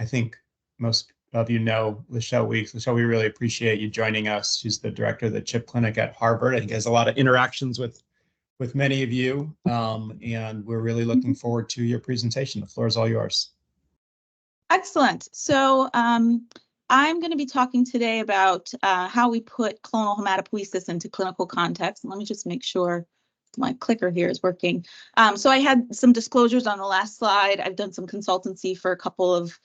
I think most of you know Lachelle Weeks. Lachelle, we really appreciate you joining us. She's the director of the CHIP Clinic at Harvard. I think has a lot of interactions with many of you, and we're really looking forward to your presentation. The floor is all yours. Excellent. So I'm going to be talking today about how we put clonal hematopoiesis into clinical context. Let me just make sure my clicker here is working. So I had some disclosures on the last slide. I've done some consultancy for a couple of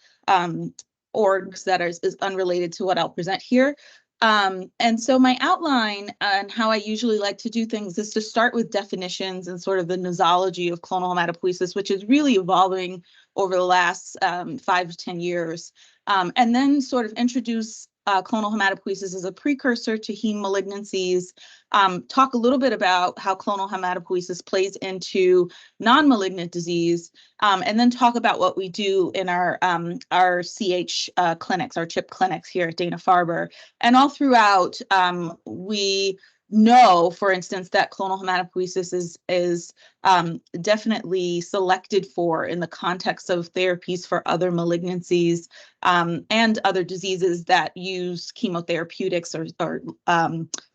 orgs that is unrelated to what I'll present here. And so my outline and how I usually like to do things is to start with definitions and sort of the nosology of clonal hematopoiesis, which is really evolving over the last 5 to 10 years, and then sort of introduce clonal hematopoiesis as a precursor to heme malignancies, talk a little bit about how clonal hematopoiesis plays into non-malignant disease, and then talk about what we do in our CH clinics, our CHIP clinics here at Dana-Farber. And all throughout, we know, for instance, that clonal hematopoiesis is definitely selected for in the context of therapies for other malignancies and other diseases that use chemotherapeutics or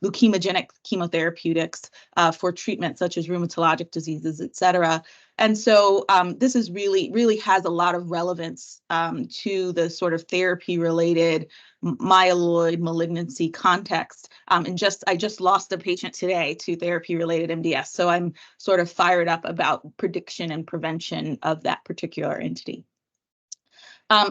leukemogenic chemotherapeutics for treatment, such as rheumatologic diseases, et cetera. And so this is really has a lot of relevance to the sort of therapy-related myeloid malignancy context. And I just lost a patient today to therapy-related MDS, so I'm sort of fired up about prediction and prevention of that particular entity.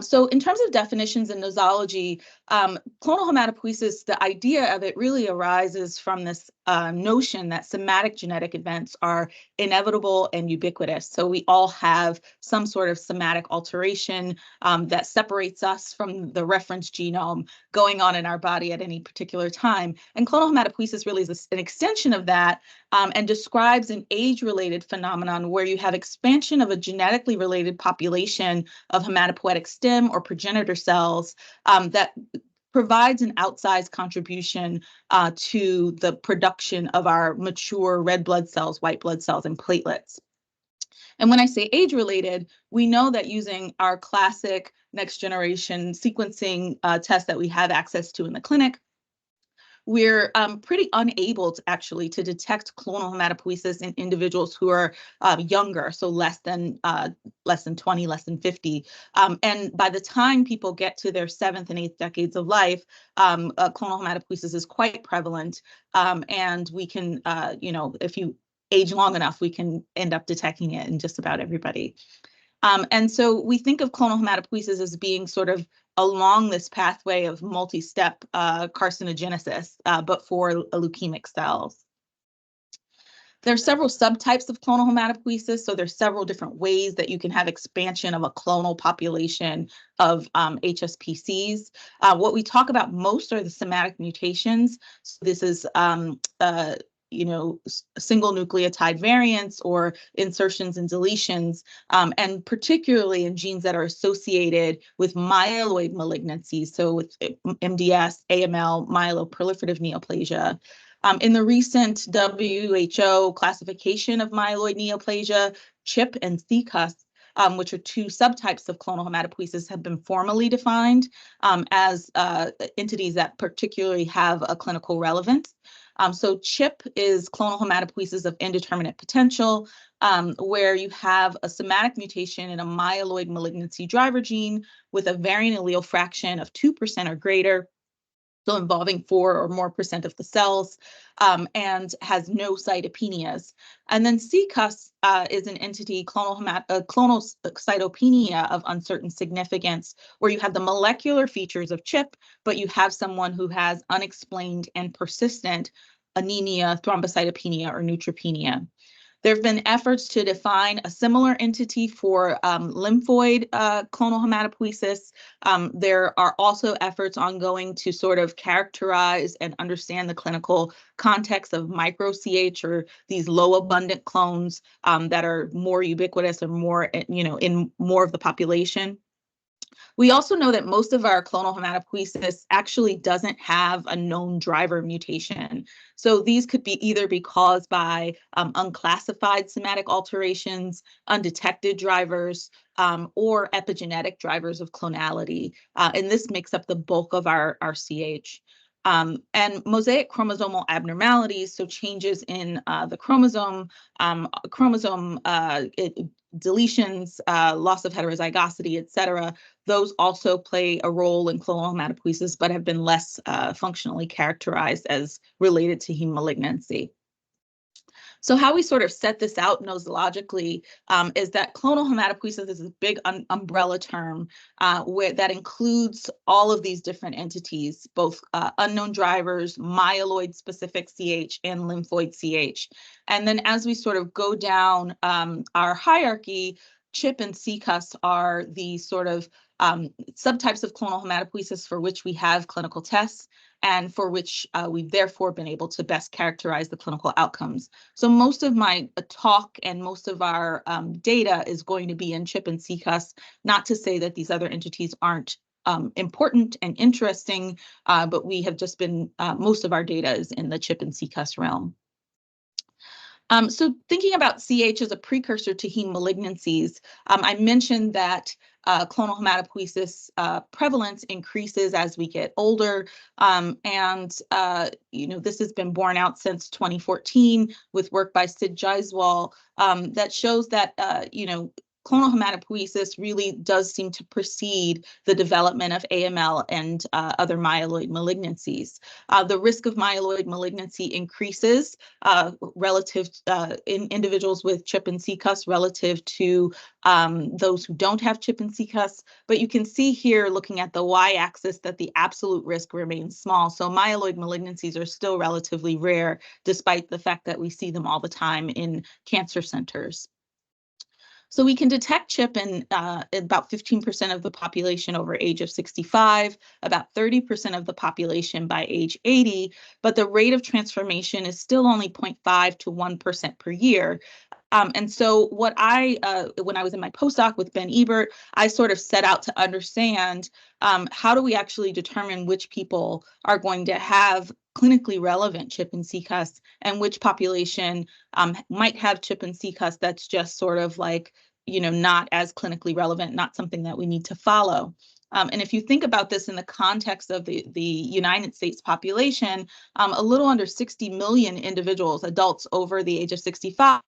So in terms of definitions and nosology, clonal hematopoiesis, the idea of it really arises from this notion that somatic genetic events are inevitable and ubiquitous. So we all have some sort of somatic alteration that separates us from the reference genome going on in our body at any particular time. And clonal hematopoiesis really is an extension of that and describes an age-related phenomenon where you have expansion of a genetically related population of hematopoietic stem or progenitor cells that provides an outsized contribution to the production of our mature red blood cells, white blood cells, and platelets. And when I say age-related, we know that using our classic next-generation sequencing test that we have access to in the clinic, we're pretty unable to detect clonal hematopoiesis in individuals who are younger, so less than 20, less than 50. And by the time people get to their 7th and 8th decades of life, clonal hematopoiesis is quite prevalent. And we can, if you age long enough, we can end up detecting it in just about everybody. And so we think of clonal hematopoiesis as being sort of along this pathway of multi-step carcinogenesis, but for leukemic cells. There are several subtypes of clonal hematopoiesis, so there's several different ways that you can have expansion of a clonal population of HSPCs. What we talk about most are the somatic mutations. So this is single nucleotide variants or insertions and deletions, and particularly in genes that are associated with myeloid malignancies, so with MDS, AML, myeloproliferative neoplasia. In the recent WHO classification of myeloid neoplasia, CHIP and CCUS, which are two subtypes of clonal hematopoiesis, have been formally defined as entities that particularly have a clinical relevance. So CHIP is clonal hematopoiesis of indeterminate potential, where you have a somatic mutation in a myeloid malignancy driver gene with a variant allele fraction of 2% or greater, so involving 4 or more % of the cells, and has no cytopenias. And then CCUS is an entity, clonal cytopenia of uncertain significance, where you have the molecular features of CHIP, but you have someone who has unexplained and persistent anemia, thrombocytopenia, or neutropenia. There have been efforts to define a similar entity for lymphoid clonal hematopoiesis. There are also efforts ongoing to sort of characterize and understand the clinical context of micro-CH, or these low abundant clones that are more ubiquitous or more, in more of the population. We also know that most of our clonal hematopoiesis actually doesn't have a known driver mutation. So these could be either be caused by unclassified somatic alterations, undetected drivers, or epigenetic drivers of clonality. And this makes up the bulk of our CH. And mosaic chromosomal abnormalities, so changes in the chromosome, deletions, loss of heterozygosity, et cetera, those also play a role in clonal hematopoiesis, but have been less functionally characterized as related to heme malignancy. So how we sort of set this out nosologically is that clonal hematopoiesis is a big umbrella term that includes all of these different entities, both unknown drivers, myeloid-specific CH, and lymphoid CH. And then as we sort of go down our hierarchy, CHIP and CCUS are the sort of subtypes of clonal hematopoiesis for which we have clinical tests and for which we've therefore been able to best characterize the clinical outcomes. So most of my talk and most of our data is going to be in CHIP and CCUS, not to say that these other entities aren't important and interesting, but we have just been, most of our data is in the CHIP and CCUS realm. So thinking about CH as a precursor to heme malignancies, I mentioned that clonal hematopoiesis prevalence increases as we get older, and this has been borne out since 2014 with work by Sid Jaiswal that shows that clonal hematopoiesis really does seem to precede the development of AML and other myeloid malignancies. The risk of myeloid malignancy increases relative in individuals with CHIP and CCUS relative to those who don't have CHIP and CCUS. But you can see here, looking at the y-axis, that the absolute risk remains small. So myeloid malignancies are still relatively rare, despite the fact that we see them all the time in cancer centers. So we can detect CHIP in about 15% of the population over age of 65, about 30% of the population by age 80, but the rate of transformation is still only 0.5 to 1% per year. And so what when I was in my postdoc with Ben Ebert, I sort of set out to understand how do we actually determine which people are going to have clinically relevant CHIP and CCUS and which population might have CHIP and CCUS that's just sort of like, not as clinically relevant, not something that we need to follow. And if you think about this in the context of the United States population, a little under 60 million individuals, adults over the age of 65,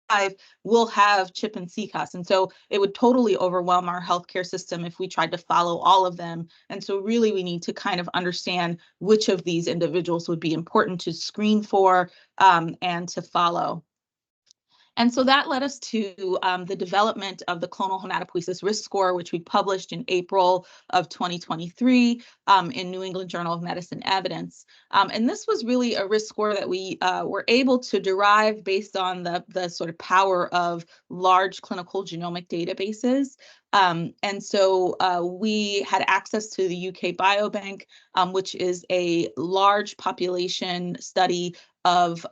will have CHIP and CCUS. And so it would totally overwhelm our healthcare system if we tried to follow all of them. And so really we need to kind of understand which of these individuals would be important to screen for and to follow. And so that led us to the development of the clonal hematopoiesis risk score, which we published in April of 2023 in New England Journal of Medicine Evidence. And this was really a risk score that we were able to derive based on the sort of power of large clinical genomic databases. And so we had access to the UK Biobank, which is a large population study of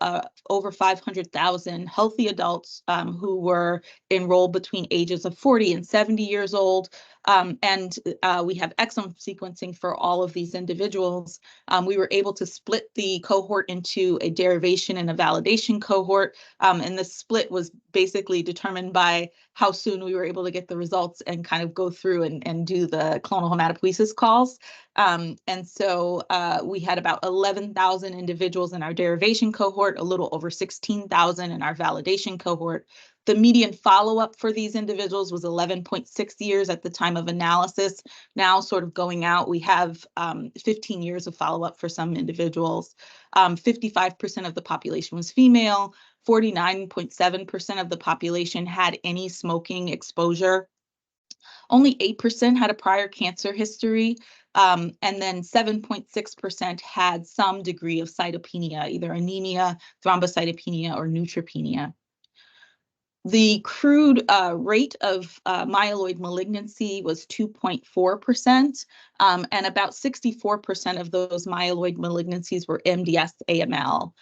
over 500,000 healthy adults who were enrolled between ages of 40 and 70 years old. And we have exome sequencing for all of these individuals. We were able to split the cohort into a derivation and a validation cohort. And the split was basically determined by how soon we were able to get the results and kind of go through and do the clonal hematopoiesis calls. And so we had about 11,000 individuals in our derivation cohort, a little over 16,000 in our validation cohort. The median follow-up for these individuals was 11.6 years at the time of analysis. Now, sort of going out, we have 15 years of follow-up for some individuals. 55% of the population was female. 49.7% of the population had any smoking exposure. Only 8% had a prior cancer history. And then 7.6% had some degree of cytopenia, either anemia, thrombocytopenia, or neutropenia. The crude rate of myeloid malignancy was 2.4%, and about 64% of those myeloid malignancies were MDS AML.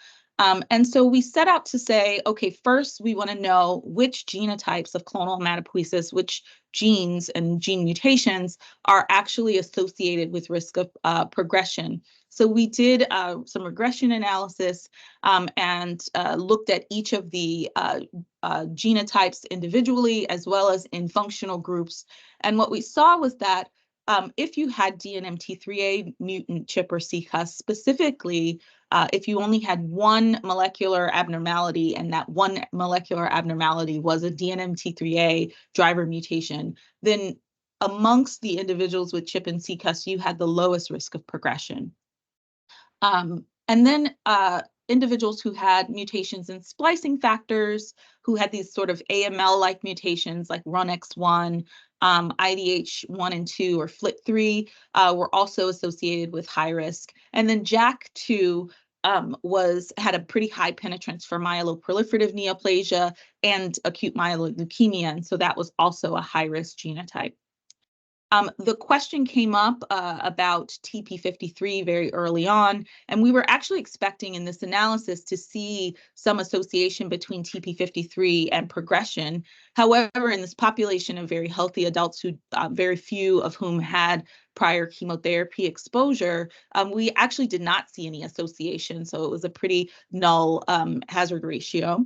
And so we set out to say, okay, first we want to know which genotypes of clonal hematopoiesis, which genes and gene mutations are actually associated with risk of progression. So we did some regression analysis and looked at each of the genotypes individually as well as in functional groups. And what we saw was that if you had DNMT3A mutant CHIP or CCUS, specifically, if you only had one molecular abnormality and that one molecular abnormality was a DNMT3A driver mutation, then amongst the individuals with CHIP and CCUS, you had the lowest risk of progression. And then individuals who had mutations in splicing factors, who had these sort of AML-like mutations like RUNX1, IDH1 and 2, or FLT3 were also associated with high risk. And then JAK2 had a pretty high penetrance for myeloproliferative neoplasia and acute myeloid leukemia, and so that was also a high-risk genotype. The question came up about TP53 very early on, and we were actually expecting in this analysis to see some association between TP53 and progression. However, in this population of very healthy adults who very few of whom had prior chemotherapy exposure, we actually did not see any association, so it was a pretty null hazard ratio.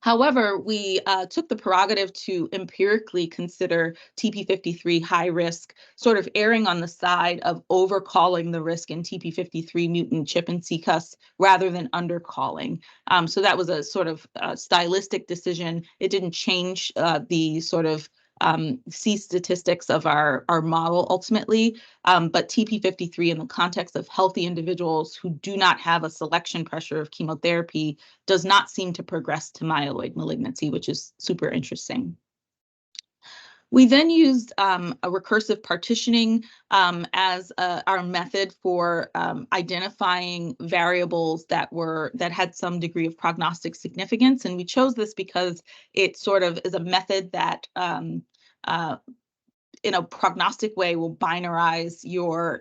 However, we took the prerogative to empirically consider TP53 high risk, sort of erring on the side of overcalling the risk in TP53 mutant CHIP and CCUS rather than undercalling. So that was a sort of stylistic decision. It didn't change the sort of C statistics of our model ultimately, but TP53 in the context of healthy individuals who do not have a selection pressure of chemotherapy does not seem to progress to myeloid malignancy, which is super interesting. We then used a recursive partitioning as our method for identifying variables that had some degree of prognostic significance, and we chose this because it sort of is a method that in a prognostic way will binarize your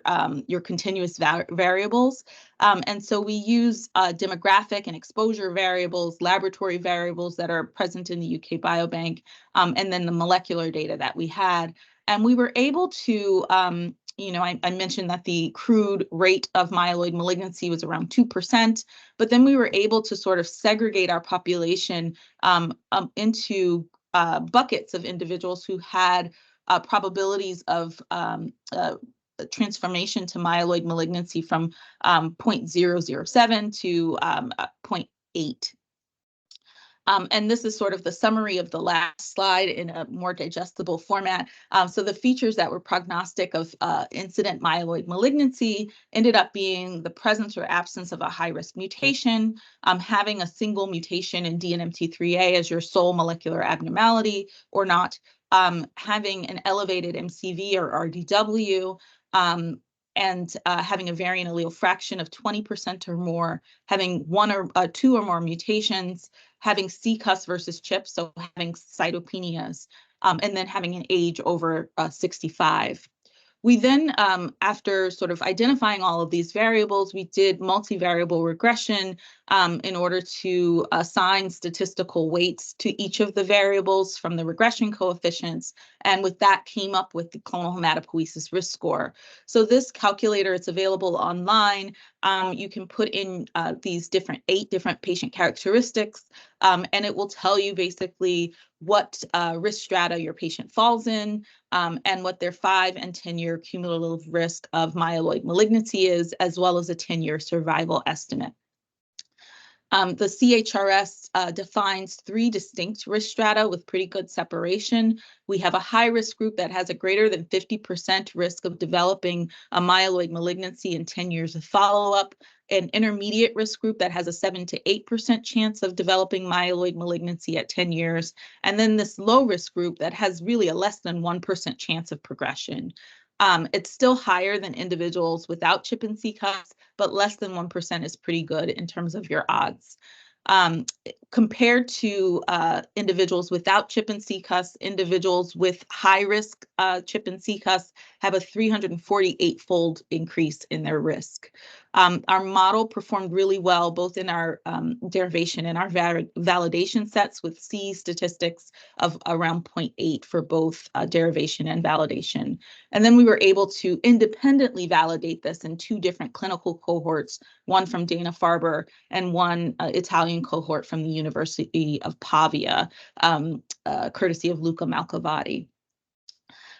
continuous variables. And so we use demographic and exposure variables, laboratory variables that are present in the UK Biobank, and then the molecular data that we had. And we were able to, I mentioned that the crude rate of myeloid malignancy was around 2%, but then we were able to sort of segregate our population into buckets of individuals who had probabilities of transformation to myeloid malignancy from 0.007 to 0.8. And this is sort of the summary of the last slide in a more digestible format. So the features that were prognostic of incident myeloid malignancy ended up being the presence or absence of a high-risk mutation, having a single mutation in DNMT3A as your sole molecular abnormality or not, having an elevated MCV or RDW, and having a variant allele fraction of 20% or more, having one or two or more mutations, having CCUS versus CHIP, so having cytopenias, and then having an age over 65. We then, after sort of identifying all of these variables, we did multivariable regression in order to assign statistical weights to each of the variables from the regression coefficients. And with that came up with the clonal hematopoiesis risk score. So this calculator, it's available online. You can put in these 8 different patient characteristics, and it will tell you basically what risk strata your patient falls in, and what their 5 and 10-year cumulative risk of myeloid malignancy is, as well as a 10-year survival estimate. The CHRS defines 3 distinct risk strata with pretty good separation. We have a high-risk group that has a greater than 50% risk of developing a myeloid malignancy in 10 years of follow-up, an intermediate risk group that has a 7 to 8% chance of developing myeloid malignancy at 10 years, and then this low-risk group that has really a less than 1% chance of progression. It's still higher than individuals without CHIP and CCUS, but less than 1% is pretty good in terms of your odds. Compared to individuals without CHIP and CCUS, individuals with high risk CHIP and CCUS have a 348-fold increase in their risk. Our model performed really well, both in our derivation and our validation sets, with C statistics of around 0.8 for both derivation and validation. And then we were able to independently validate this in 2 different clinical cohorts, one from Dana-Farber and one Italian cohort from the University of Pavia, courtesy of Luca Malcavati.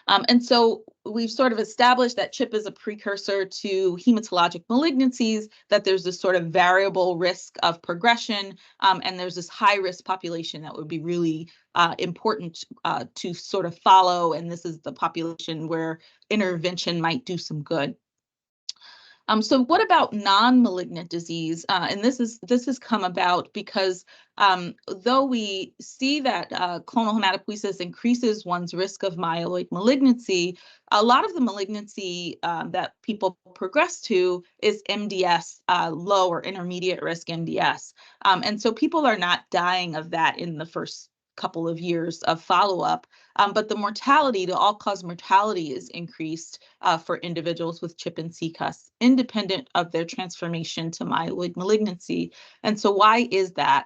And so we've sort of established that CHIP is a precursor to hematologic malignancies, that there's this sort of variable risk of progression, and there's this high risk population that would be really important to sort of follow. And this is the population where intervention might do some good. So what about non-malignant disease? And this has come about because though we see that clonal hematopoiesis increases one's risk of myeloid malignancy, a lot of the malignancy that people progress to is MDS, low or intermediate risk MDS. And so people are not dying of that in the first couple of years of follow-up, but the mortality, the all-cause mortality, is increased for individuals with CHIP and CCUS, independent of their transformation to myeloid malignancy. And so why is that?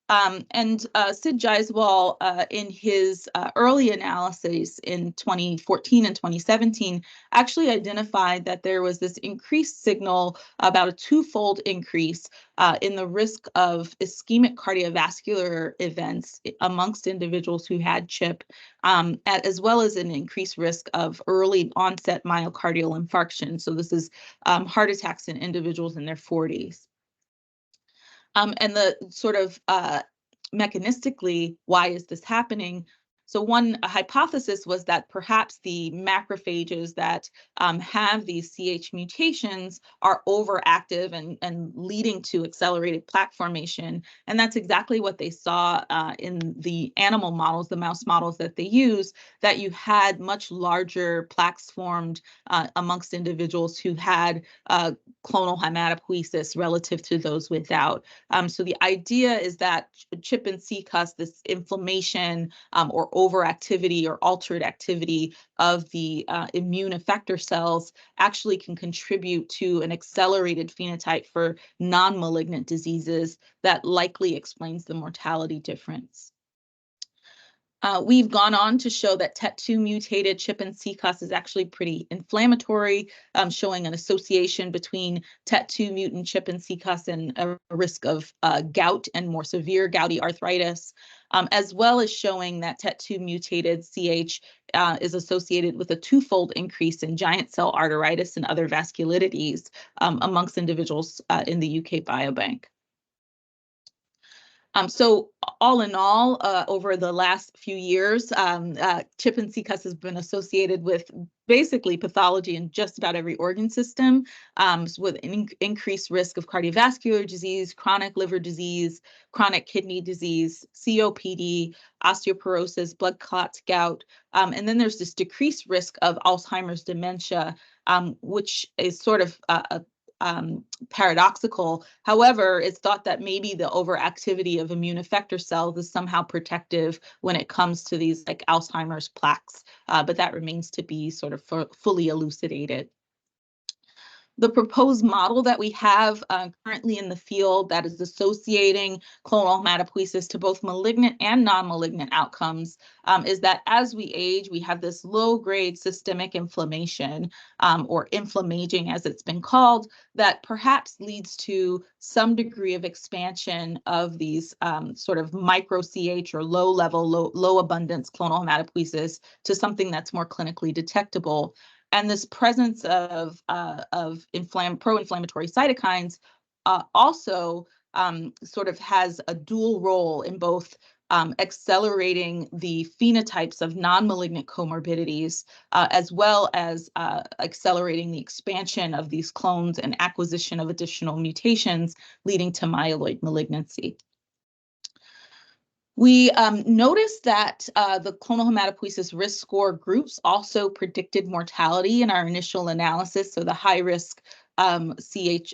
Sid Jaiswal, in his early analyses in 2014 and 2017, actually identified that there was this increased signal, about a 2-fold increase in the risk of ischemic cardiovascular events amongst individuals who had CHIP, as well as an increased risk of early onset myocardial infarction. So this is heart attacks in individuals in their 40s. And the sort of mechanistically, why is this happening? So one hypothesis was that perhaps the macrophages that have these CH mutations are overactive and leading to accelerated plaque formation. And that's exactly what they saw in the animal models, the mouse models that they use, that you had much larger plaques formed amongst individuals who had clonal hematopoiesis relative to those without. So the idea is that CHIP and CCUS, this inflammation or overactivity or altered activity of the immune effector cells, actually can contribute to an accelerated phenotype for non-malignant diseases that likely explains the mortality difference. We've gone on to show that TET2 mutated CHIP and CCUS is actually pretty inflammatory, showing an association between TET2 mutant CHIP and CCUS and a risk of gout and more severe gouty arthritis, as well as showing that TET2 mutated CH is associated with a 2-fold increase in giant cell arteritis and other vasculitides amongst individuals in the UK Biobank. So all in all, over the last few years, CHIP and CCUS has been associated with basically pathology in just about every organ system, with an increased risk of cardiovascular disease, chronic liver disease, chronic kidney disease, COPD, osteoporosis, blood clots, gout, and then there's this decreased risk of Alzheimer's dementia, which is sort of paradoxical. However, it's thought that maybe the overactivity of immune effector cells is somehow protective when it comes to these like Alzheimer's plaques, but that remains to be sort of fully elucidated. The proposed model that we have currently in the field that is associating clonal hematopoiesis to both malignant and non-malignant outcomes is that as we age, we have this low-grade systemic inflammation, or inflammaging as it's been called, that perhaps leads to some degree of expansion of these sort of micro-CH or low-level, low abundance clonal hematopoiesis to something that's more clinically detectable. And this presence of pro-inflammatory cytokines also sort of has a dual role in both accelerating the phenotypes of non-malignant comorbidities, as well as accelerating the expansion of these clones and acquisition of additional mutations, leading to myeloid malignancy. We noticed that the clonal hematopoiesis risk score groups also predicted mortality in our initial analysis. So the high risk CHRS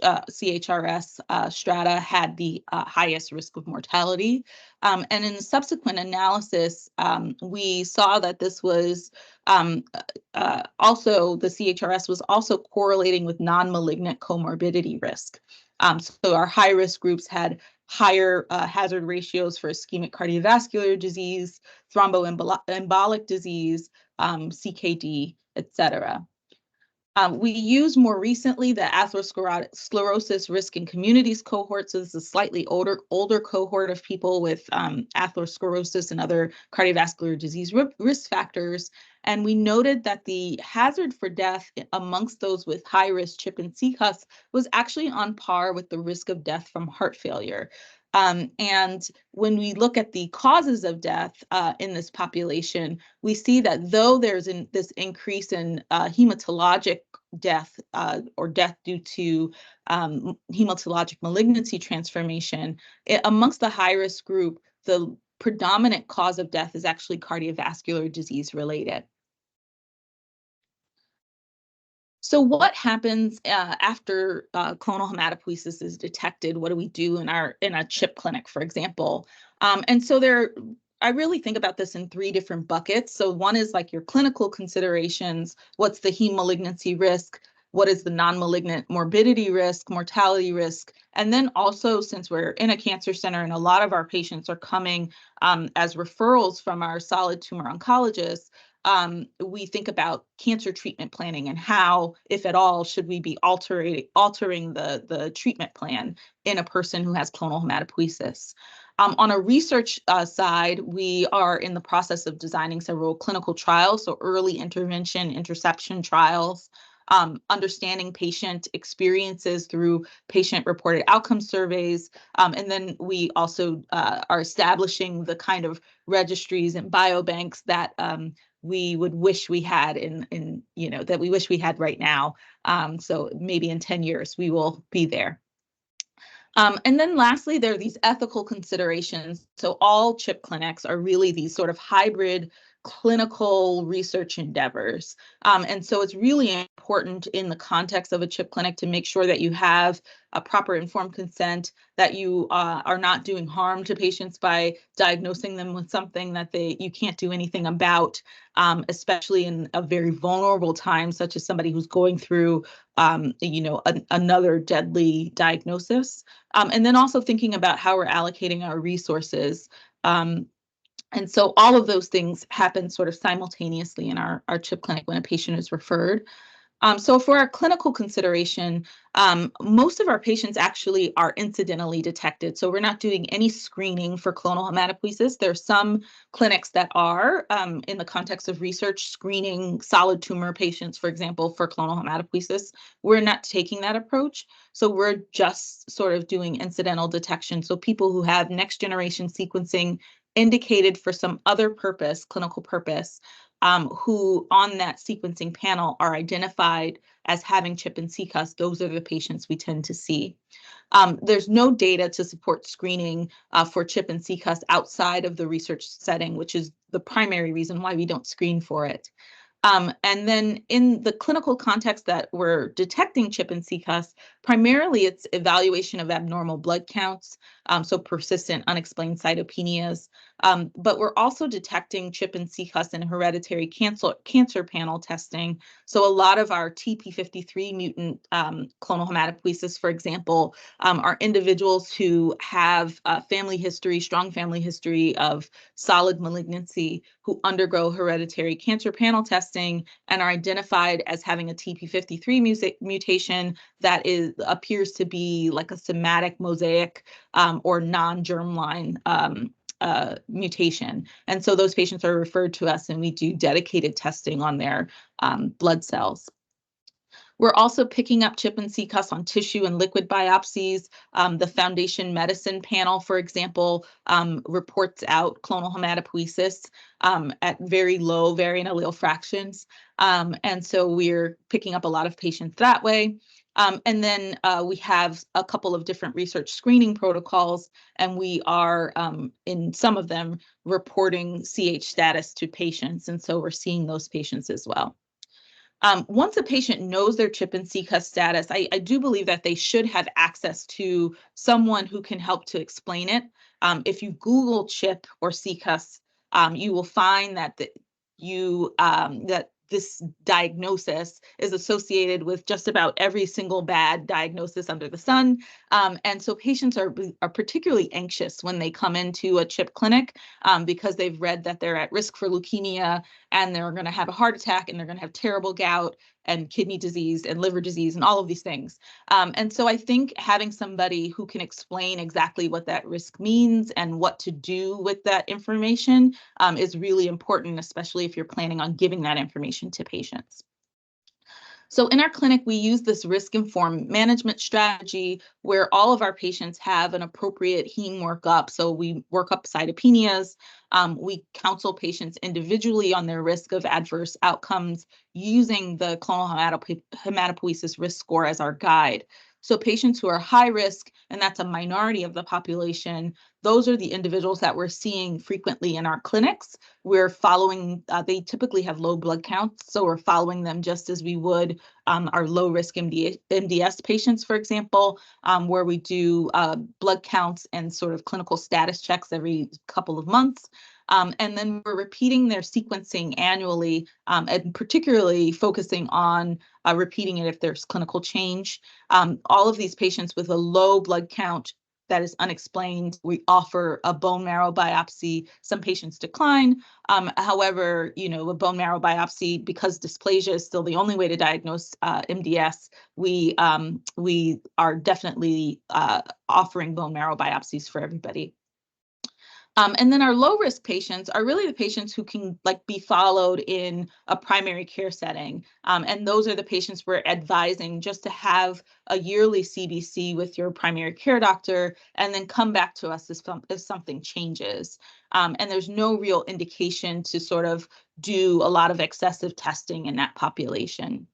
strata had the highest risk of mortality. And in the subsequent analysis, we saw that this was also, the CHRS was also correlating with non-malignant comorbidity risk. So our high-risk groups had higher hazard ratios for ischemic cardiovascular disease, thromboembolic disease, CKD, et cetera. We use more recently the atherosclerosis risk in communities cohort. So this is a slightly older cohort of people with atherosclerosis and other cardiovascular disease risk factors. And we noted that the hazard for death amongst those with high risk CHIP and CCUS was actually on par with the risk of death from heart failure. And when we look at the causes of death in this population, we see that though there's this increase in hematologic death or death due to hematologic malignancy transformation, amongst the high-risk group, the predominant cause of death is actually cardiovascular disease related. So what happens after clonal hematopoiesis is detected? What do we do in a CHIP clinic, for example? And so I really think about this in three different buckets. So one is like your clinical considerations. What's the heme malignancy risk? What is the non-malignant morbidity risk, mortality risk? And then also, since we're in a cancer center and a lot of our patients are coming as referrals from our solid tumor oncologists, we think about cancer treatment planning and how, if at all, should we be altering the treatment plan in a person who has clonal hematopoiesis. On a research side, we are in the process of designing several clinical trials, so early intervention, interception trials, understanding patient experiences through patient-reported outcome surveys. And then we also are establishing the kind of registries and biobanks that we would wish we had that we wish we had right now. So maybe in 10 years, we will be there. And then lastly, there are these ethical considerations. So all CHIP clinics are really these sort of hybrid clinical research endeavors. And so it's really important in the context of a CHIP clinic to make sure that you have a proper informed consent, that you are not doing harm to patients by diagnosing them with something that you can't do anything about, especially in a very vulnerable time, such as somebody who's going through another deadly diagnosis. And then also thinking about how we're allocating our resources. And so all of those things happen sort of simultaneously in our CHIP clinic when a patient is referred. So for our clinical consideration, most of our patients actually are incidentally detected. So we're not doing any screening for clonal hematopoiesis. There are some clinics that are, in the context of research, screening solid tumor patients, for example, for clonal hematopoiesis. We're not taking that approach. So we're just sort of doing incidental detection. So people who have next generation sequencing indicated for some other purpose, clinical purpose, who on that sequencing panel are identified as having CHIP and CCUS, those are the patients we tend to see. There's no data to support screening for CHIP and CCUS outside of the research setting, which is the primary reason why we don't screen for it. And then in the clinical context that we're detecting CHIP and CCUS, primarily it's evaluation of abnormal blood counts, so persistent unexplained cytopenias. But we're also detecting CHIP and CCUS in hereditary cancer panel testing. So a lot of our TP53 mutant clonal hematopoiesis, for example, are individuals who have strong family history of solid malignancy, who undergo hereditary cancer panel testing and are identified as having a TP53 mutation that appears to be like a somatic mosaic or non-germline mutation. And so those patients are referred to us and we do dedicated testing on their blood cells. We're also picking up CHIP and CCUS on tissue and liquid biopsies. The Foundation Medicine panel, for example, reports out clonal hematopoiesis at very low variant allele fractions. And so we're picking up a lot of patients that way. And then we have a couple of different research screening protocols, and we are, in some of them, reporting CH status to patients. And so we're seeing those patients as well. Once a patient knows their CHIP and CCUS status, I do believe that they should have access to someone who can help to explain it. If you Google CHIP or CCUS, you will find that that this diagnosis is associated with just about every single bad diagnosis under the sun. And so patients are particularly anxious when they come into a CHIP clinic because they've read that they're at risk for leukemia and they're going to have a heart attack and they're going to have terrible gout and kidney disease and liver disease and all of these things. And so I think having somebody who can explain exactly what that risk means and what to do with that information is really important, especially if you're planning on giving that information to patients. So in our clinic, we use this risk-informed management strategy where all of our patients have an appropriate heme workup. So we work up cytopenias. We counsel patients individually on their risk of adverse outcomes using the clonal hematopoiesis risk score as our guide. So patients who are high risk, and that's a minority of the population, those are the individuals that we're seeing frequently in our clinics. We're following, they typically have low blood counts, so we're following them just as we would our low-risk MDS patients, for example, where we do blood counts and sort of clinical status checks every couple of months. And then we're repeating their sequencing annually, and particularly focusing on repeating it if there's clinical change. All of these patients with a low blood count that is unexplained, we offer a bone marrow biopsy. Some patients decline. However, a bone marrow biopsy, because dysplasia is still the only way to diagnose MDS, we are definitely offering bone marrow biopsies for everybody. And then our low-risk patients are really the patients who can be followed in a primary care setting. And those are the patients we're advising just to have a yearly CBC with your primary care doctor and then come back to us if something changes. And there's no real indication to sort of do a lot of excessive testing in that population.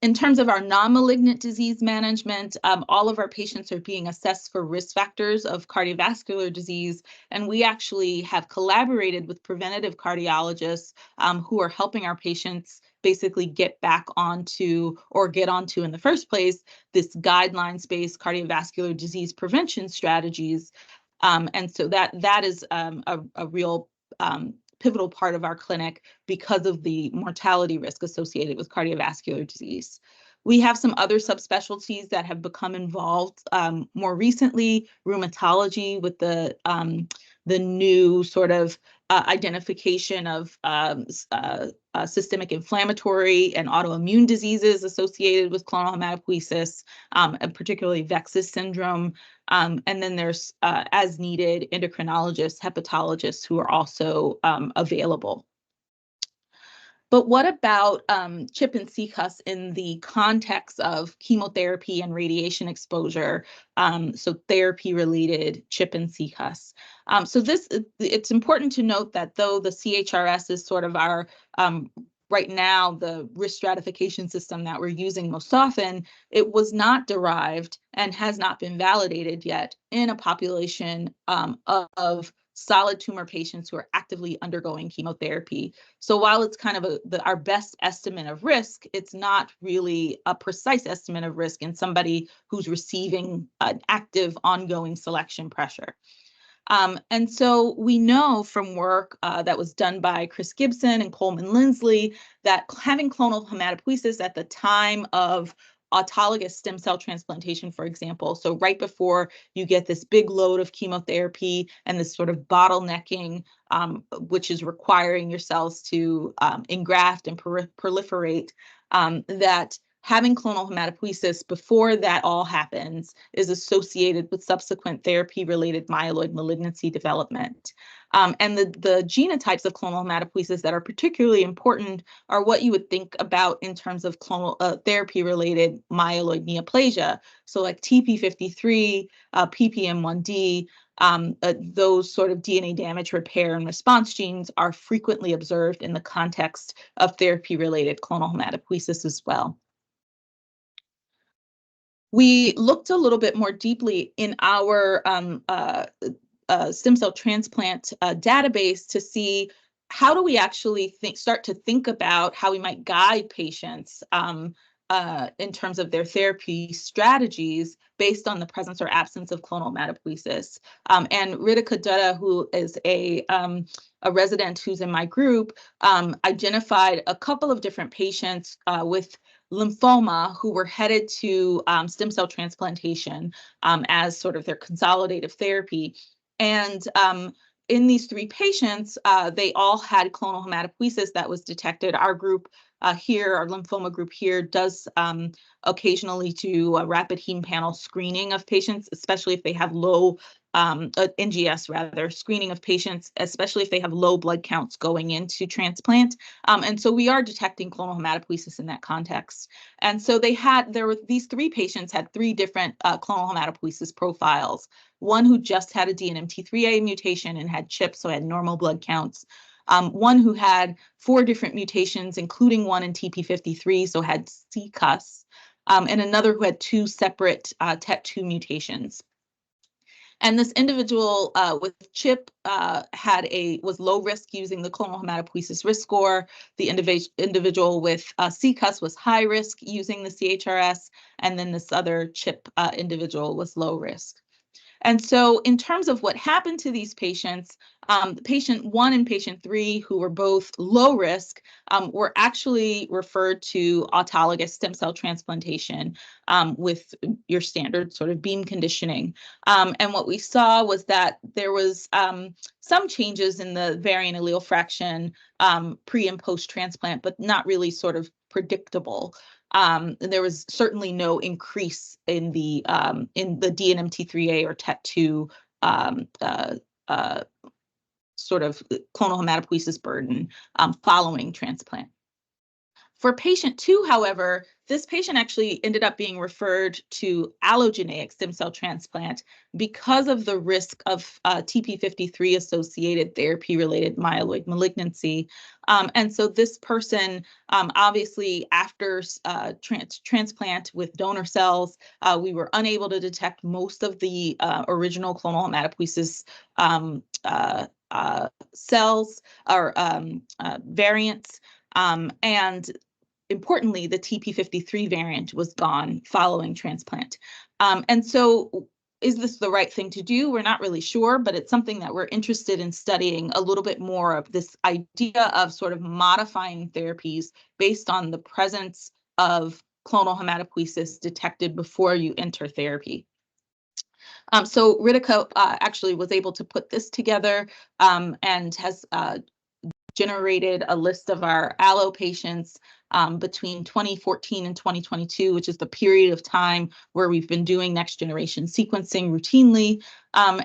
In terms of our non-malignant disease management, all of our patients are being assessed for risk factors of cardiovascular disease, and we actually have collaborated with preventative cardiologists who are helping our patients basically get back onto, or get onto in the first place, this guidelines-based cardiovascular disease prevention strategies. And so that is a real pivotal part of our clinic because of the mortality risk associated with cardiovascular disease. We have some other subspecialties that have become involved more recently, rheumatology with the new sort of identification of systemic inflammatory and autoimmune diseases associated with clonal hematopoiesis, and particularly VEXAS syndrome. And then there's, as needed, endocrinologists, hepatologists who are also available. But what about CHIP and CCUS in the context of chemotherapy and radiation exposure? So therapy-related CHIP and CCUS. So it's important to note that though the CHRS is sort of our right now, the risk stratification system that we're using most often, it was not derived and has not been validated yet in a population of solid tumor patients who are actively undergoing chemotherapy. So while it's kind of our best estimate of risk, it's not really a precise estimate of risk in somebody who's receiving an active ongoing selection pressure. And so we know from work that was done by Chris Gibson and Coleman Lindsley that having clonal hematopoiesis at the time of autologous stem cell transplantation, for example, so right before you get this big load of chemotherapy and this sort of bottlenecking, which is requiring your cells to engraft and proliferate, that having clonal hematopoiesis before that all happens is associated with subsequent therapy-related myeloid malignancy development. And the genotypes of clonal hematopoiesis that are particularly important are what you would think about in terms of clonal therapy-related myeloid neoplasia. So like TP53, PPM1D, those sort of DNA damage repair and response genes are frequently observed in the context of therapy-related clonal hematopoiesis as well. We looked a little bit more deeply in our stem cell transplant database to see how do we actually start to think about how we might guide patients in terms of their therapy strategies based on the presence or absence of clonal hematopoiesis? And Ritika Dutta, who is a resident who's in my group, identified a couple of different patients with lymphoma who were headed to stem cell transplantation as sort of their consolidative therapy. And in these 3 patients, they all had clonal hematopoiesis that was detected. Our group here, our lymphoma group here, does occasionally do a rapid heme panel screening of patients, especially if they have low NGS rather, screening of patients, especially if they have low blood counts going into transplant. And so we are detecting clonal hematopoiesis in that context. And so these 3 patients had 3 different clonal hematopoiesis profiles. One who just had a DNMT3A mutation and had CHIP, so had normal blood counts. One who had 4 different mutations, including one in TP53, so had CCUS, and another who had 2 separate TET2 mutations. And this individual with CHIP was low risk using the clonal hematopoiesis risk score. The individual with CCUS was high risk using the CHRS, and then this other CHIP individual was low risk. And so in terms of what happened to these patients, patient 1 and patient 3, who were both low risk, were actually referred to autologous stem cell transplantation with your standard sort of beam conditioning. And what we saw was that there was some changes in the variant allele fraction pre and post transplant, but not really sort of predictable. There was certainly no increase in the DNMT3A or TET2 sort of clonal hematopoiesis burden following transplant. For patient 2, however, this patient actually ended up being referred to allogeneic stem cell transplant because of the risk of TP53 associated therapy-related myeloid malignancy. And so this person, obviously after transplant with donor cells, we were unable to detect most of the original clonal hematopoiesis cells or variants. And importantly, the TP53 variant was gone following transplant. And so is this the right thing to do? We're not really sure, but it's something that we're interested in studying a little bit more of, this idea of sort of modifying therapies based on the presence of clonal hematopoiesis detected before you enter therapy. So Ritika actually was able to put this together and has generated a list of our allo patients between 2014 and 2022, which is the period of time where we've been doing next generation sequencing routinely,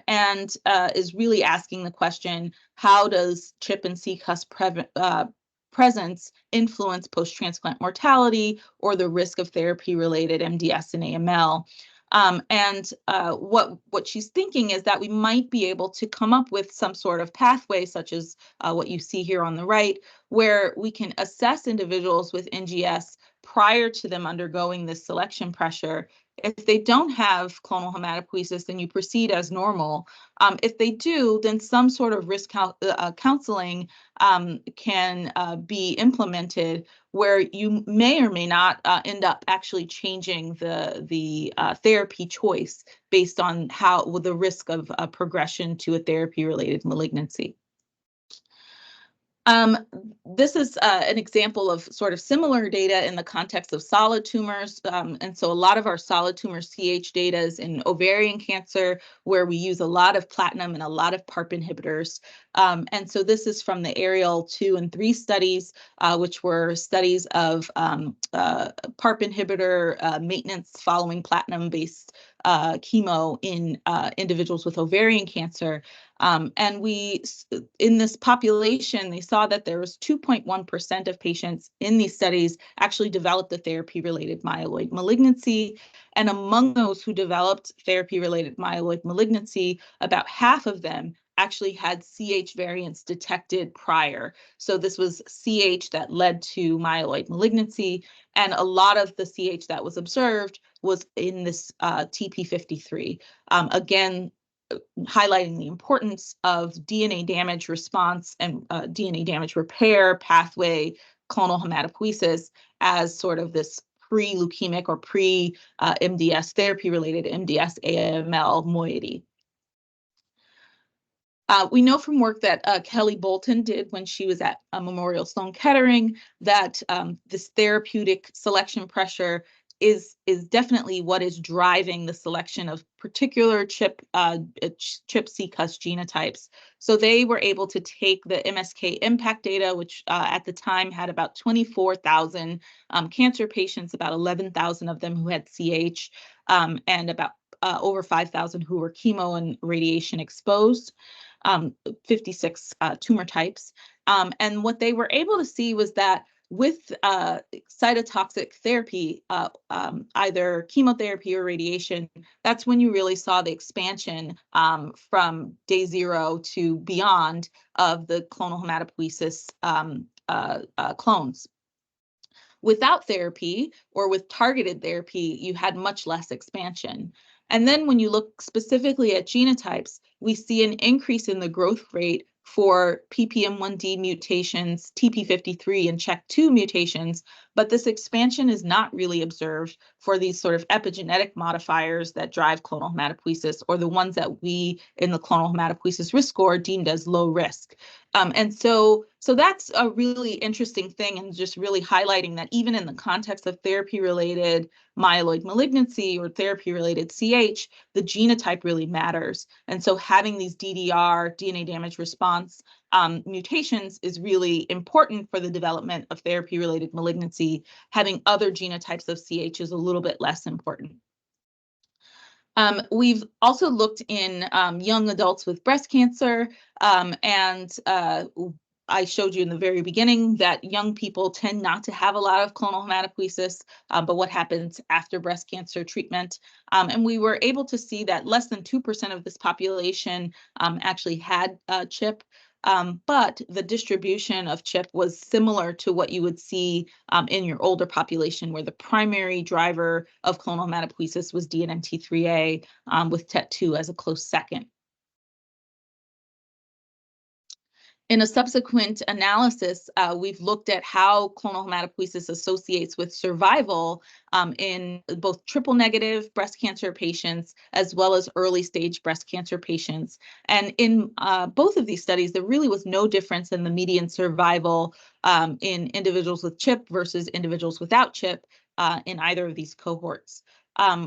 and is really asking the question, how does CHIP and CCUS presence influence post-transplant mortality or the risk of therapy-related MDS and AML? And what she's thinking is that we might be able to come up with some sort of pathway, such as what you see here on the right, where we can assess individuals with NGS prior to them undergoing this selection pressure. If they don't have clonal hematopoiesis, then you proceed as normal. If they do, then some sort of risk counseling can be implemented where you may or may not end up actually changing the therapy choice based on the risk of progression to a therapy-related malignancy. This is an example of sort of similar data in the context of solid tumors. And so a lot of our solid tumor CH data is in ovarian cancer, where we use a lot of platinum and a lot of PARP inhibitors. And so this is from the Ariel 2 and 3 studies, which were studies of PARP inhibitor maintenance following platinum-based chemo in individuals with ovarian cancer. And in this population, they saw that there was 2.1% of patients in these studies actually developed a therapy-related myeloid malignancy. And among those who developed therapy-related myeloid malignancy, about half of them actually had CH variants detected prior. So this was CH that led to myeloid malignancy. And a lot of the CH that was observed was in this TP53. Again, highlighting the importance of DNA damage response and DNA damage repair pathway clonal hematopoiesis as sort of this pre-leukemic or pre-MDS therapy-related MDS AML moiety. We know from work that Kelly Bolton did when she was at Memorial Sloan Kettering that this therapeutic selection pressure is definitely what is driving the selection of particular CHIP CCUS genotypes. So they were able to take the MSK impact data, which at the time had about 24,000 cancer patients, about 11,000 of them who had CH, and about over 5,000 who were chemo and radiation exposed. 56 tumor types. And what they were able to see was that with cytotoxic therapy, either chemotherapy or radiation, that's when you really saw the expansion from day 0 to beyond of the clonal hematopoiesis clones. Without therapy or with targeted therapy, you had much less expansion. And then when you look specifically at genotypes, we see an increase in the growth rate for PPM1D mutations, TP53 and CHEK2 mutations, but this expansion is not really observed for these sort of epigenetic modifiers that drive clonal hematopoiesis, or the ones that we in the clonal hematopoiesis risk score deemed as low risk. And so that's a really interesting thing, and just really highlighting that even in the context of therapy-related myeloid malignancy or therapy-related CH, the genotype really matters. And so having these DDR, DNA damage response mutations is really important for the development of therapy-related malignancy. Having other genotypes of CH is a little bit less important. We've also looked in young adults with breast cancer, and I showed you in the very beginning that young people tend not to have a lot of clonal hematopoiesis, but what happens after breast cancer treatment? And we were able to see that less than 2% of this population actually had CHIP. But the distribution of CHIP was similar to what you would see in your older population, where the primary driver of clonal hematopoiesis was DNMT3A, with TET2 as a close second. In a subsequent analysis, we've looked at how clonal hematopoiesis associates with survival in both triple-negative breast cancer patients as well as early-stage breast cancer patients. And in both of these studies, there really was no difference in the median survival in individuals with CHIP versus individuals without CHIP in either of these cohorts.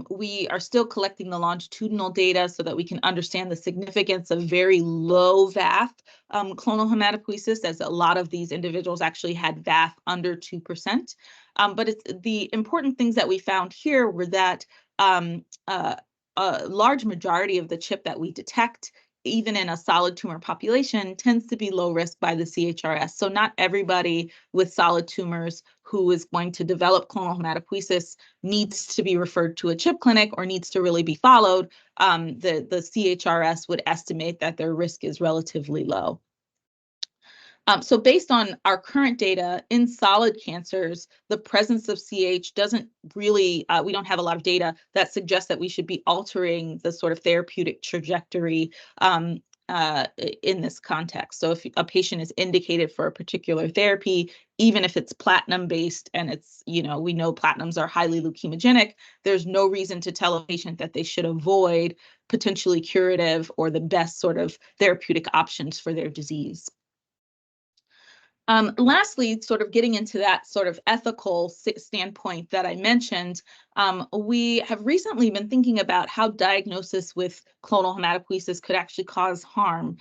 We are still collecting the longitudinal data so that we can understand the significance of very low VAF clonal hematopoiesis, as a lot of these individuals actually had VAF under 2%. But the important things that we found here were that a large majority of the CHIP that we detect, even in a solid tumor population, tends to be low risk by the CHRS. So not everybody with solid tumors who is going to develop clonal hematopoiesis needs to be referred to a CHIP clinic or needs to really be followed. The CHRS would estimate that their risk is relatively low. So based on our current data in solid cancers, the presence of CH doesn't really, we don't have a lot of data that suggests that we should be altering the sort of therapeutic trajectory in this context. So if a patient is indicated for a particular therapy, even if it's platinum-based and it's, we know platinums are highly leukemogenic, there's no reason to tell a patient that they should avoid potentially curative or the best sort of therapeutic options for their disease. Lastly, sort of getting into that sort of ethical standpoint that I mentioned, we have recently been thinking about how diagnosis with clonal hematopoiesis could actually cause harm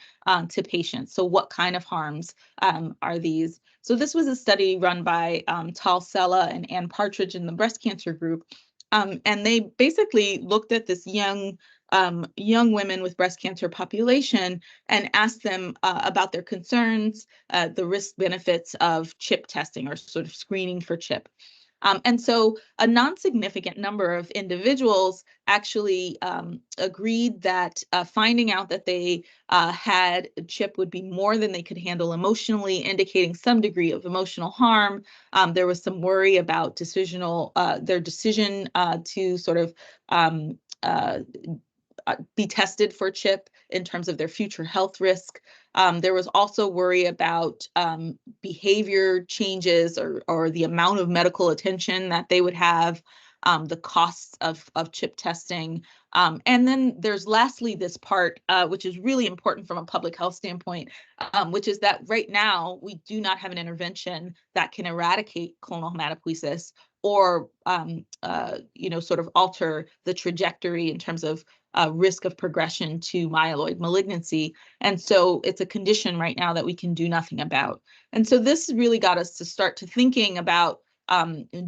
to patients. So what kind of harms are these? So this was a study run by Tal Sella and Ann Partridge in the breast cancer group. And they basically looked at this young women with breast cancer population and asked them about their concerns, the risk benefits of CHIP testing or sort of screening for CHIP. And so a non-significant number of individuals actually agreed that finding out that they had CHIP would be more than they could handle emotionally, indicating some degree of emotional harm. There was some worry about their decision to sort of be tested for CHIP in terms of their future health risk. There was also worry about behavior changes or the amount of medical attention that they would have, the costs of CHIP testing. And then there's lastly this part, which is really important from a public health standpoint, which is that right now we do not have an intervention that can eradicate clonal hematopoiesis or sort of alter the trajectory in terms of risk of progression to myeloid malignancy. And so it's a condition right now that we can do nothing about. And so this really got us to start to thinking about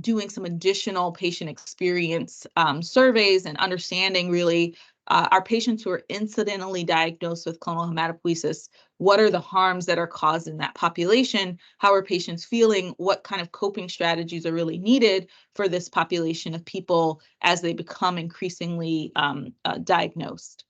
doing some additional patient experience surveys and understanding really our patients who are incidentally diagnosed with clonal hematopoiesis. What are the harms that are caused in that population? How are patients feeling? What kind of coping strategies are really needed for this population of people as they become increasingly diagnosed?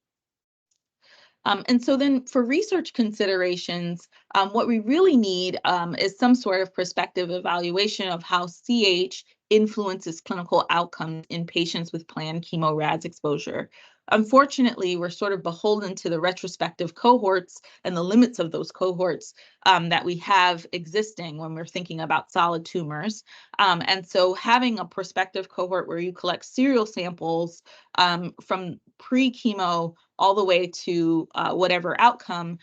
And so then for research considerations, what we really need is some sort of prospective evaluation of how CH influences clinical outcomes in patients with planned chemo-RADS exposure. Unfortunately, we're sort of beholden to the retrospective cohorts and the limits of those cohorts that we have existing when we're thinking about solid tumors. And so having a prospective cohort where you collect serial samples from pre-chemo all the way to whatever outcome,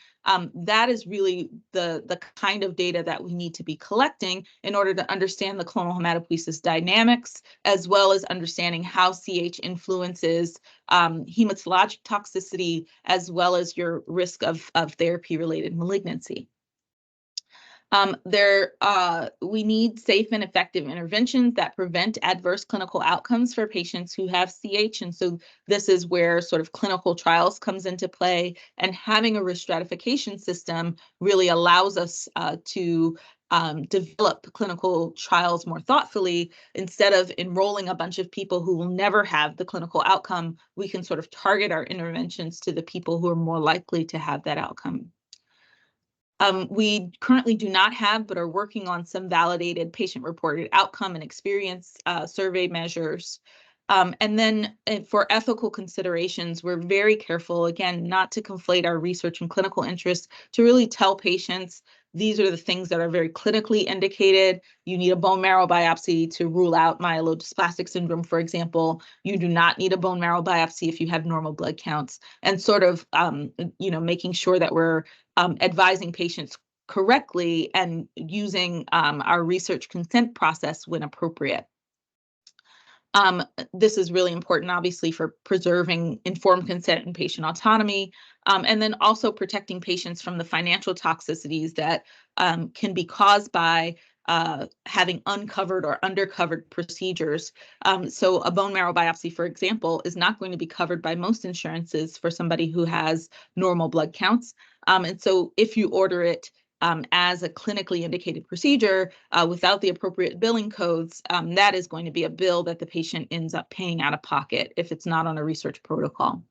that is really the kind of data that we need to be collecting in order to understand the clonal hematopoiesis dynamics, as well as understanding how CH influences hematologic toxicity, as well as your risk of therapy-related malignancy. We need safe and effective interventions that prevent adverse clinical outcomes for patients who have CH. And so this is where sort of clinical trials comes into play, and having a risk stratification system really allows us to develop clinical trials more thoughtfully. Instead of enrolling a bunch of people who will never have the clinical outcome, we can sort of target our interventions to the people who are more likely to have that outcome. We currently do not have, but are working on some validated patient-reported outcome and experience survey measures. And then for ethical considerations, we're very careful, again, not to conflate our research and clinical interests, to really tell patients these are the things that are very clinically indicated. You need a bone marrow biopsy to rule out myelodysplastic syndrome, for example. You do not need a bone marrow biopsy if you have normal blood counts, and sort of, making sure that we're advising patients correctly and using our research consent process when appropriate. This is really important, obviously, for preserving informed consent and patient autonomy, and then also protecting patients from the financial toxicities that can be caused by having uncovered or undercovered procedures. So a bone marrow biopsy, for example, is not going to be covered by most insurances for somebody who has normal blood counts. And so if you order it as a clinically indicated procedure without the appropriate billing codes, that is going to be a bill that the patient ends up paying out of pocket if it's not on a research protocol.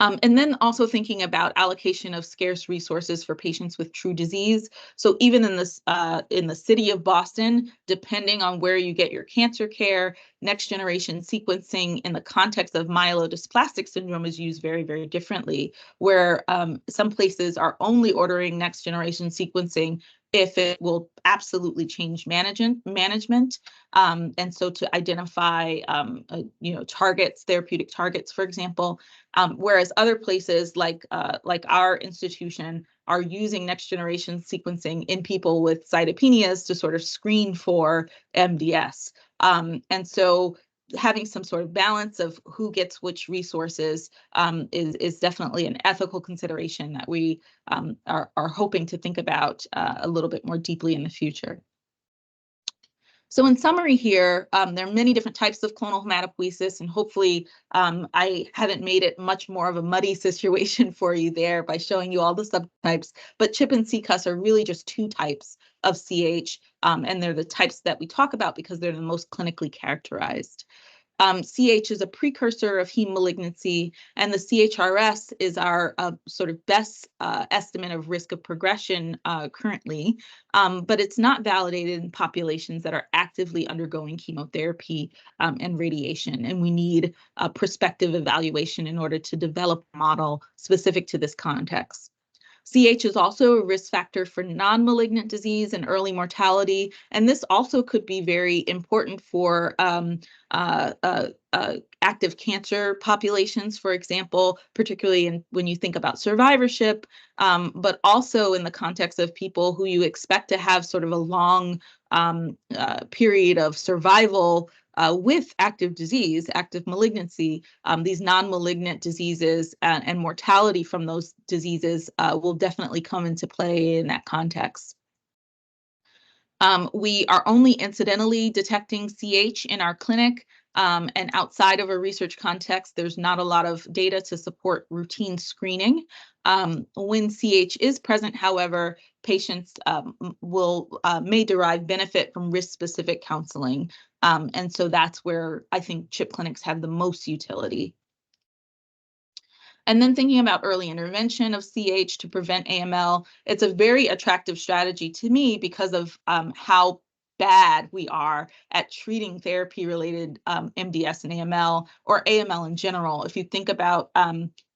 And then also thinking about allocation of scarce resources for patients with true disease. So even in the city of Boston, depending on where you get your cancer care, next generation sequencing in the context of myelodysplastic syndrome is used very, very differently, where some places are only ordering next generation sequencing if it will absolutely change management. And so to identify, targets, therapeutic targets, for example, whereas other places like our institution are using next generation sequencing in people with cytopenias to sort of screen for MDS. And so having some sort of balance of who gets which resources is definitely an ethical consideration that we are hoping to think about a little bit more deeply in the future. So in summary here, there are many different types of clonal hematopoiesis, and hopefully I haven't made it much more of a muddy situation for you there by showing you all the subtypes, but CHIP and CCUS are really just two types of CH, and they're the types that we talk about because they're the most clinically characterized. CH is a precursor of heme malignancy, and the CHRS is our sort of best estimate of risk of progression currently, but it's not validated in populations that are actively undergoing chemotherapy and radiation, and we need a prospective evaluation in order to develop a model specific to this context. CH is also a risk factor for non-malignant disease and early mortality, and this also could be very important for active cancer populations, for example, particularly when you think about survivorship, but also in the context of people who you expect to have sort of a long period of survival with active disease, active malignancy. These non-malignant diseases and mortality from those diseases will definitely come into play in that context. We are only incidentally detecting CH in our clinic, and outside of a research context, there's not a lot of data to support routine screening. When CH is present, however, patients may derive benefit from risk-specific counseling. And so that's where I think CHIP clinics have the most utility. And then thinking about early intervention of CH to prevent AML, it's a very attractive strategy to me because of how bad we are at treating therapy-related MDS and AML, or AML in general. If you think about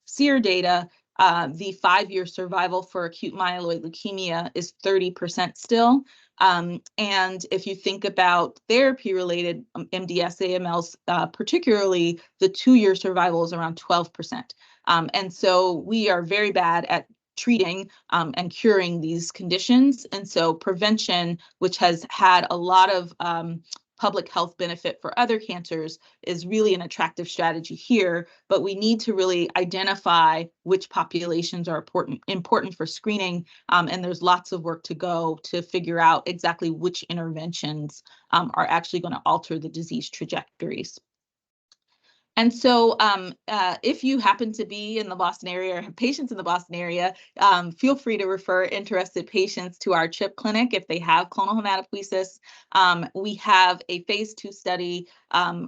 SEER data, the 5-year survival for acute myeloid leukemia is 30% still. And if you think about therapy-related MDS, AMLs, particularly, the 2-year survival is around 12%. And so we are very bad at treating and curing these conditions. And so prevention, which has had a lot of public health benefit for other cancers, is really an attractive strategy here. But we need to really identify which populations are important for screening. And there's lots of work to go to figure out exactly which interventions are actually going to alter the disease trajectories. And so if you happen to be in the Boston area or have patients in the Boston area, feel free to refer interested patients to our CHIP clinic if they have clonal hematopoiesis. We have a phase 2 study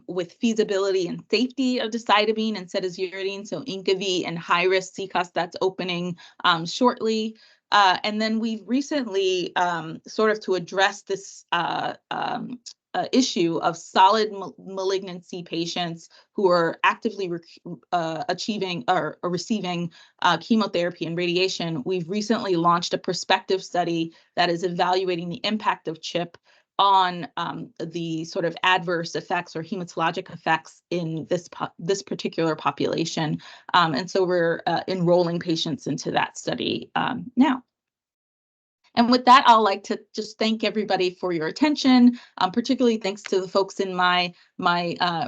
with feasibility and safety of decitabine and cedazuridine, so INCAV and high-risk CCUS, that's opening shortly. And then we've recently, sort of to address this issue of solid malignancy patients who are actively achieving or receiving chemotherapy and radiation, we've recently launched a prospective study that is evaluating the impact of CHIP on the sort of adverse effects or hematologic effects in this particular population. And so we're enrolling patients into that study now. And with that, I'd like to just thank everybody for your attention, particularly thanks to the folks in my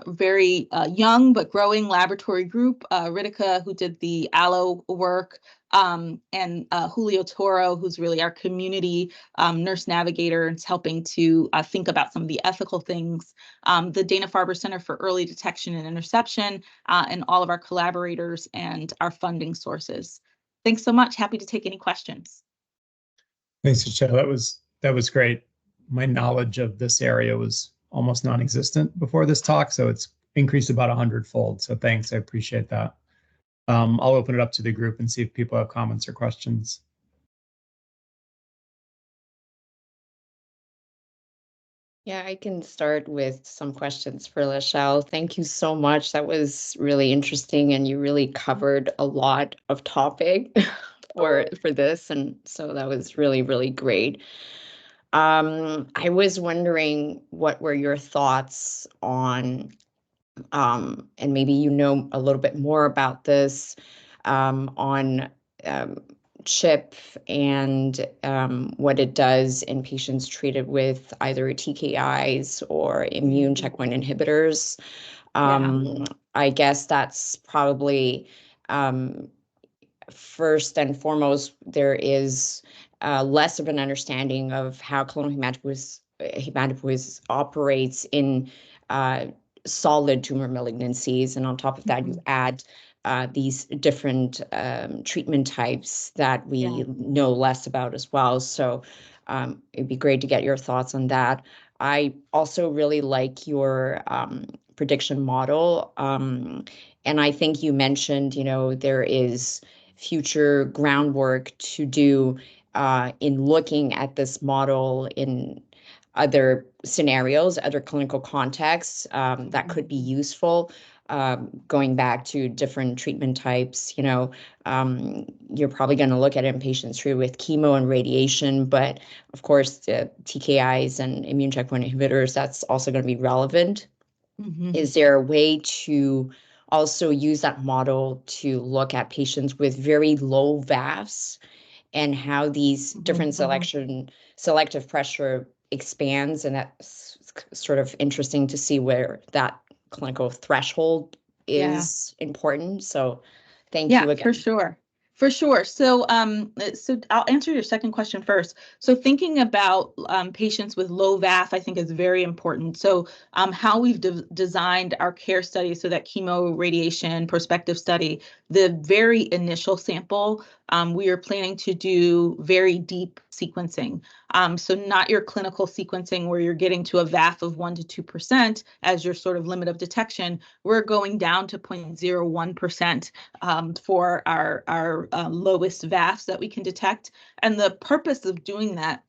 very young but growing laboratory group, Ritika, who did the allo work, and Julio Toro, who's really our community nurse navigator and is helping to think about some of the ethical things, the Dana-Farber Center for Early Detection and Interception, and all of our collaborators and our funding sources. Thanks so much. Happy to take any questions. Thanks, Lachelle. That was great. My knowledge of this area was almost non-existent before this talk, so it's increased about 100-fold. So thanks, I appreciate that. I'll open it up to the group and see if people have comments or questions. Yeah, I can start with some questions for Lachelle. Thank you so much. That was really interesting, and you really covered a lot of topic for this, and so that was really, really great. I was wondering what were your thoughts on, and maybe you know a little bit more about this, on CHIP and what it does in patients treated with either TKIs or immune checkpoint inhibitors. I guess that's probably first and foremost, there is less of an understanding of how clonal hematopoiesis operates in solid tumor malignancies. And on top of that, you add these different treatment types that we know less about as well. So it'd be great to get your thoughts on that. I also really like your prediction model. And I think you mentioned, there is future groundwork to do in looking at this model in other scenarios, other clinical contexts that could be useful. Going back to different treatment types, you're probably going to look at it in patients treated with chemo and radiation, but of course, the TKIs and immune checkpoint inhibitors, that's also going to be relevant. Is there a way to also use that model to look at patients with very low VAFs and how these different selective pressure expands? And that's sort of interesting to see where that clinical threshold is important. So thank you again. For sure. For sure. So, so I'll answer your second question first. So thinking about patients with low VAF, I think is very important. So how we've designed our care study, so that chemo radiation prospective study, the very initial sample, we are planning to do very deep sequencing. So not your clinical sequencing where you're getting to a VAF of 1 to 2% as your sort of limit of detection. We're going down to 0.01% for our lowest VAFs that we can detect. And the purpose of doing that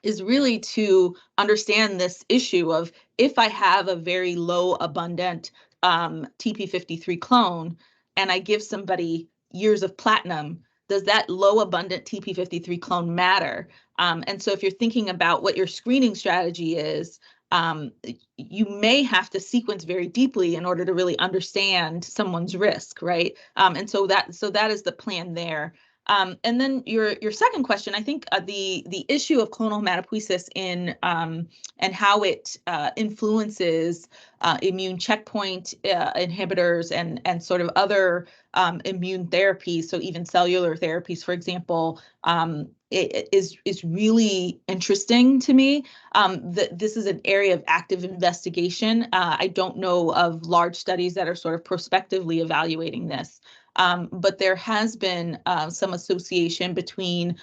is really to understand this issue of, if I have a very low abundant TP53 clone and I give somebody years of platinum, does that low abundant TP53 clone matter? And so if you're thinking about what your screening strategy is, you may have to sequence very deeply in order to really understand someone's risk, right? And so that is the plan there. And then your second question, I think the issue of clonal hematopoiesis and how it influences immune checkpoint inhibitors and sort of other immune therapies, so even cellular therapies, for example, it is really interesting to me. This is an area of active investigation. I don't know of large studies that are sort of prospectively evaluating this. But there has been some association between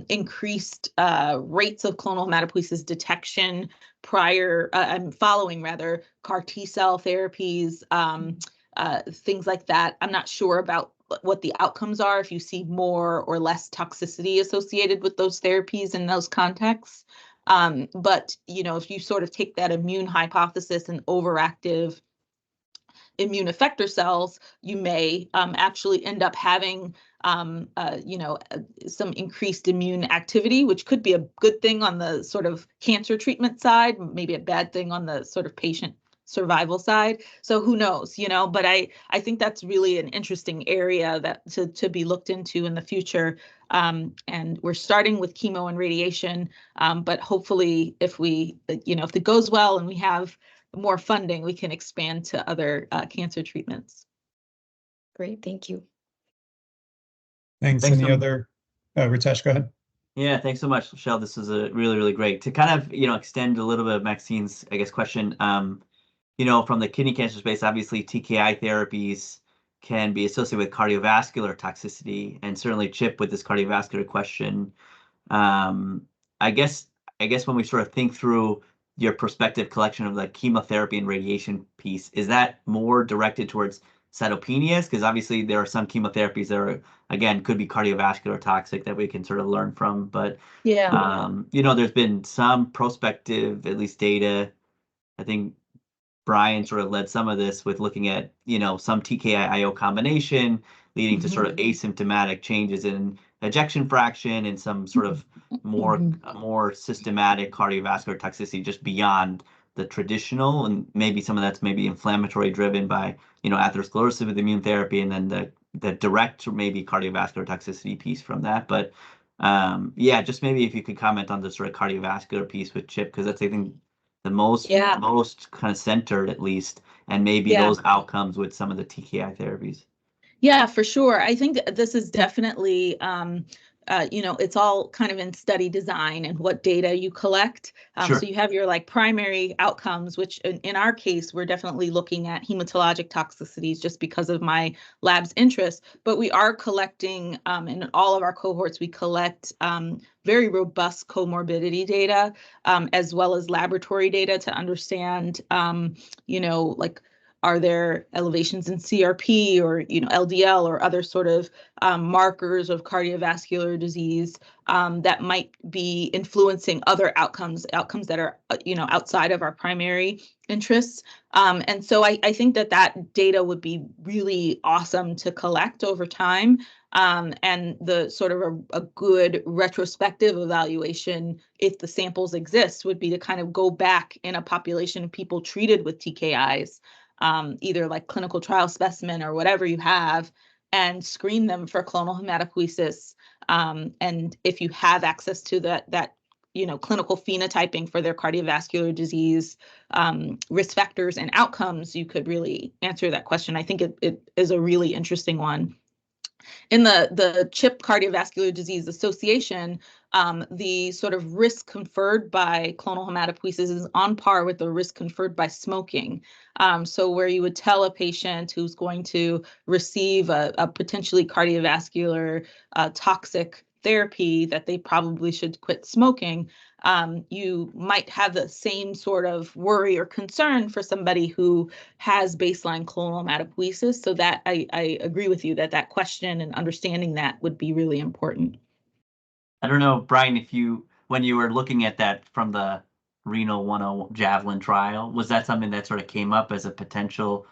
increased rates of clonal hematopoiesis detection following CAR T cell therapies, things like that. I'm not sure about what the outcomes are, if you see more or less toxicity associated with those therapies in those contexts. But if you sort of take that immune hypothesis and overactive immune effector cells, you may actually end up having some increased immune activity, which could be a good thing on the sort of cancer treatment side, maybe a bad thing on the sort of patient survival side. So who knows, but I think that's really an interesting area that to be looked into in the future. And we're starting with chemo and radiation, but hopefully if it goes well and we have more funding, we can expand to other cancer treatments. Great, thank you. Thanks. Any other? Ritesh, go ahead. Yeah, thanks so much, Lachelle. This is a really great to kind of extend a little bit of Maxine's, I guess, question. From the kidney cancer space, obviously TKI therapies can be associated with cardiovascular toxicity, and certainly Chip with this cardiovascular question. I guess when we sort of think through your prospective collection of the chemotherapy and radiation piece, is that more directed towards cytopenias? Because obviously there are some chemotherapies that are, again, could be cardiovascular toxic that we can sort of learn from. But there's been some prospective, at least data. I think Brian sort of led some of this with looking at, some TKI-IO combination leading to sort of asymptomatic changes in ejection fraction and some sort of more systematic cardiovascular toxicity just beyond the traditional, and maybe some of that's maybe inflammatory driven by atherosclerosis with immune therapy, and then the direct maybe cardiovascular toxicity piece from that. But just maybe if you could comment on the sort of cardiovascular piece with Chip, because that's, I think, the most kind of centered, at least, and maybe those outcomes with some of the TKI therapies. Yeah, for sure. I think this is definitely you know, it's all kind of in study design and what data you collect. Sure. So you have your like primary outcomes, which in our case, we're definitely looking at hematologic toxicities just because of my lab's interest. But we are collecting, in all of our cohorts, we collect very robust comorbidity data, as well as laboratory data to understand, you know, like, are there elevations in CRP or, you know, LDL or other sort of markers of cardiovascular disease that might be influencing other outcomes that are, you know, outside of our primary interests. And so I think that data would be really awesome to collect over time. And the sort of a good retrospective evaluation, if the samples exist, would be to kind of go back in a population of people treated with TKIs, either like clinical trial specimen or whatever you have, and screen them for clonal hematopoiesis. And if you have access to that you know, clinical phenotyping for their cardiovascular disease risk factors and outcomes, you could really answer that question. I think it is a really interesting one. In the CHIP Cardiovascular Disease Association, the sort of risk conferred by clonal hematopoiesis is on par with the risk conferred by smoking. So where you would tell a patient who's going to receive a potentially cardiovascular toxic therapy that they probably should quit smoking, you might have the same sort of worry or concern for somebody who has baseline clonal hematopoiesis. So that I agree with you that question and understanding that would be really important. I don't know, Brian, if when you were looking at that from the Renal 101 Javelin trial, was that something that sort of came up as a potential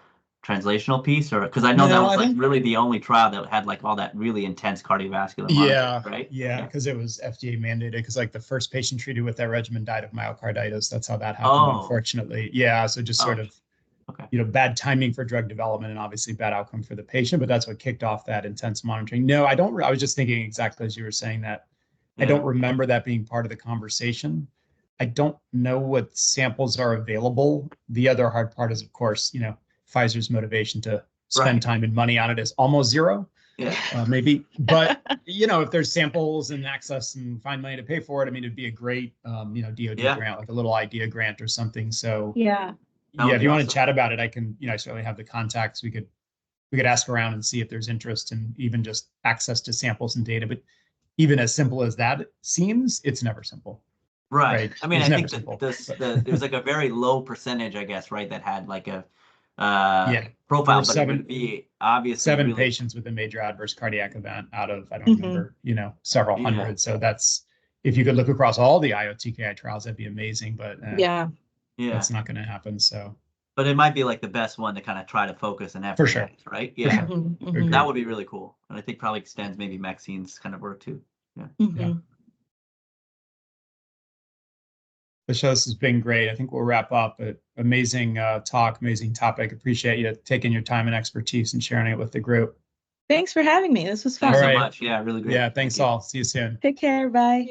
translational piece, or because I know that was like really the only trial that had like all that really intense cardiovascular monitoring, right? Yeah, because it was FDA mandated, because like the first patient treated with that regimen died of myocarditis. That's how that happened, unfortunately. Yeah, so just sort of, you know, bad timing for drug development and obviously bad outcome for the patient, but that's what kicked off that intense monitoring. No, I don't. I was just thinking exactly as you were saying that. I don't remember that being part of the conversation. I don't know what samples are available. The other hard part is, of course, you know, Pfizer's motivation to spend time and money on it is almost zero. Maybe. But, you know, if there's samples and access and find money to pay for it, I mean, it'd be a great, you know, DOD grant, like a little idea grant or something. So if you want to chat about it, I can, you know, I certainly have the contacts. We could ask around and see if there's interest in even just access to samples and data. But even as simple as that seems, it's never simple. Right. I mean, I think there was like a very low percentage, I guess, right, that had like a profile, but it would be obviously 7 patients with a major adverse cardiac event out of, I don't remember, you know, several hundred. So that's, if you could look across all the IO TKI trials, that'd be amazing. But that's not going to happen. So. But it might be like the best one to kind of try to focus an effort. For sure. At, right? Yeah. Sure. That would be really cool. And I think probably extends maybe Maxine's kind of work too. Lachelle, this has been great. I think we'll wrap up. Amazing talk, amazing topic. Appreciate you taking your time and expertise and sharing it with the group. Thanks for having me. This was fun. Thanks so much. Yeah, really great. Yeah, thanks all. See you soon. Take care. Bye.